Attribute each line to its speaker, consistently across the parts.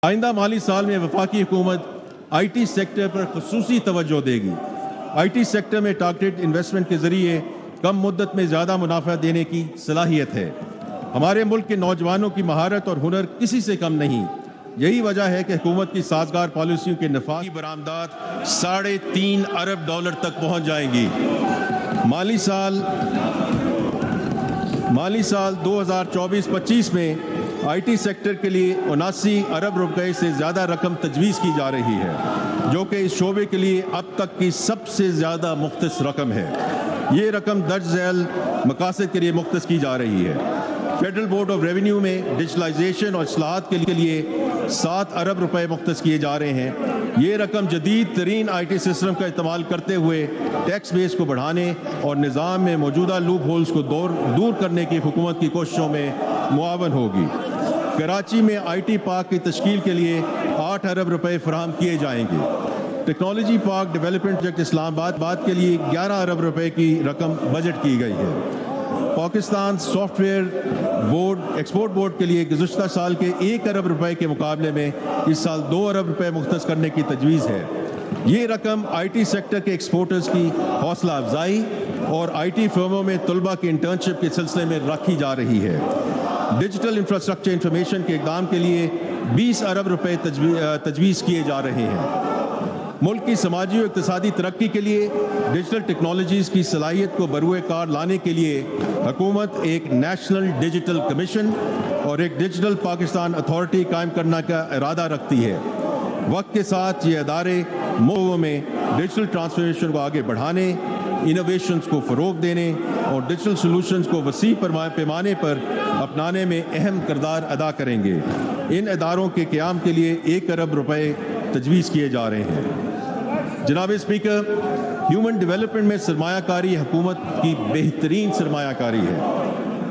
Speaker 1: आइंदा माली साल में वफाकी हुकूमत IT सेक्टर पर खसूसी तवज्जो देगी। IT सेक्टर में टारगेटेड इन्वेस्टमेंट के ज़रिए कम मुद्दत में ज़्यादा मुनाफा देने की सलाहियत है। हमारे मुल्क के नौजवानों की महारत और हुनर किसी से कम नहीं। यही वजह है कि हुकूमत की साजगार पॉलिसियों के नफा की बरामदात $3.5 अरब तक पहुँच जाएंगी। माली साल 2024-25 में IT सेक्टर के लिए 79 अरब रुपए से ज़्यादा रकम तजवीज़ की जा रही है, जो कि इस शोबे के लिए अब तक की सबसे ज़्यादा मुख्तस रकम है। ये रकम दर्ज झैल मकासद के लिए मुख्तस की जा रही है। फेडरल बोर्ड ऑफ रेवेन्यू में डिजिटलाइजेशन और इस्लाहात के लिए 7 अरब रुपए मुख्तस किए जा रहे हैं। ये रकम जदीद तरीन IT सिस्टम का इस्तेमाल करते हुए टैक्स बेस को बढ़ाने और निज़ाम में मौजूदा लूप होल्स को दूर करने की हुकूमत की कोशिशों में मुआवन होगी। कराची में IT पार्क की तश्कील के लिए 8 अरब रुपए फराहम किए जाएंगे। Technology park development project Islamabad के लिए 11 अरब रुपए की रकम बजट की गई है। Pakistan software board export board के लिए गुज़श्ता साल के 1 अरब रुपए के मुकाबले में इस साल 2 अरब रुपए मुख्तस करने की तजवीज़ है। ये रकम IT सेक्टर के एक्सपोर्टर्स की हौसला अफजाई और IT फर्मों में तलबा की इंटर्नशिप के सिलसिले में रखी जा रही है। डिजिटल इंफ्रास्ट्रक्चर इंफॉर्मेशन के इक़दाम के लिए 20 अरब रुपए तजवीज़ किए जा रहे हैं। मुल्क की समाजी और इक़्तिसादी तरक्की के लिए डिजिटल टेक्नोलॉजीज़ की सलाहियत को बरूए कार लाने के लिए हुकूमत एक नेशनल डिजिटल कमीशन और एक डिजिटल पाकिस्तान अथॉरिटी कायम करने का इरादा रखती है। वक्त के साथ ये अदारे मुल्क में डिजिटल ट्रांसफॉर्मेशन को आगे बढ़ाने, इनोवेशंस को फ़रोग़ देने और डिजिटल सॉल्यूशंस को वसी पैमाने पर अपनाने में अहम किरदार अदा करेंगे। इन इदारों के क़याम के लिए 1 अरब रुपए तजवीज़ किए जा रहे हैं। जनाब स्पीकर, ह्यूमन डेवलपमेंट में सरमायाकारी हुकूमत की बेहतरीन सरमायाकारी है।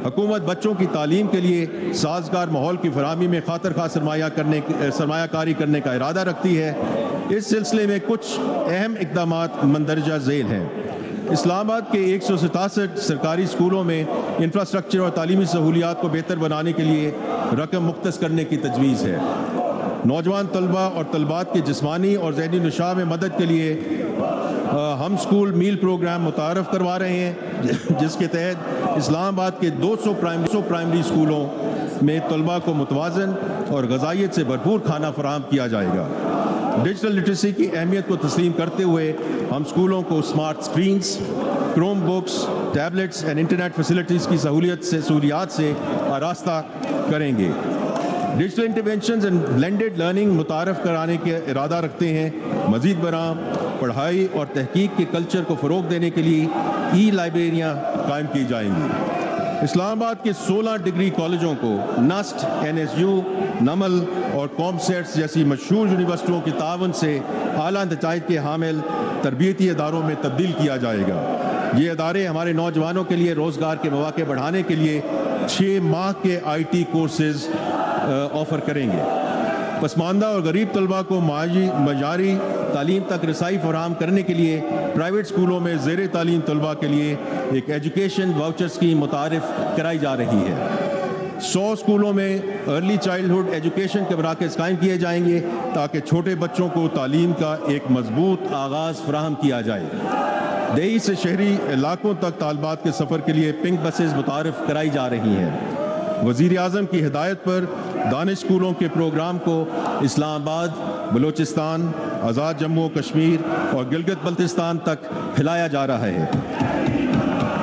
Speaker 1: हुकूमत बच्चों की तालीम के लिए साजगार माहौल की फराहमी में खातर खा सरमायाकारी करने का इरादा रखती है। इस सिलसिले में कुछ अहम इक़दामात मंदरजा झेल हैं। इस्लामाबाद के 167 सरकारी स्कूलों में इंफ्रास्ट्रक्चर और तालीमी सहूलियात को बेहतर बनाने के लिए रकम मुख्तस करने की तजवीज़ है। नौजवान तलबा और तलबात के जिस्मानी और ज़हनी निशा में मदद के लिए हम स्कूल मील प्रोग्राम मुतारफ़ करवा रहे हैं, जिसके तहत इस्लामाबाद के 200 प्राइमरी स्कूलों में तलबा को मुतवाज़न और ग़ज़ाइयत से भरपूर खाना फराहम किया जाएगा। डिजिटल लिटरेसी की अहमियत को तस्लीम करते हुए हम स्कूलों को smart screens, Chromebooks, tablets and internet facilities की सहूलियात से आरास्ता करेंगे। Digital interventions and blended learning मुतारफ़ कराने के इरादा रखते हैं। मज़ीद बरां पढ़ाई और तहकीक के कल्चर को फ़रोग़ देने के लिए लाइब्रेरियाँ कायम की जाएंगी। इस्लामाबाद के 16 डिग्री कॉलेजों को नस्ट, NSU, नमल और कॉमसेट्स जैसी मशहूर यूनिवर्सिटियों की तावन से आला नताइज के हामिल तरबियती इदारों में तब्दील किया जाएगा। ये इदारे हमारे नौजवानों के लिए रोज़गार के मौके बढ़ाने के लिए 6 माह के IT कोर्सेज़ ऑफ़र करेंगे। पसमानदा और गरीब तलबा को मयारी तालीम तक रसाई फराहम करने के लिए प्राइवेट स्कूलों में ज़ेर तालीम तलबा के लिए एक एजुकेशन वाउचर स्कीम मुतारिफ़ कराई जा रही है। 100 स्कूलों में अर्ली चाइल्डहुड एजुकेशन के मराकज़ कायम किए जाएंगे ताकि छोटे बच्चों को तालीम का एक मजबूत आगाज़ फराहम किया जाए। देही से शहरी इलाकों तक तालबात के सफ़र के लिए पिंक बसेस मुतारिफ़ कराई जा रही हैं। वज़ीर आज़म की हिदायत पर दानिश स्कूलों के प्रोग्राम को इस्लामाबाद, बलूचिस्तान, आज़ाद जम्मू कश्मीर और गिलगित बल्तिस्तान तक फैलाया जा रहा है।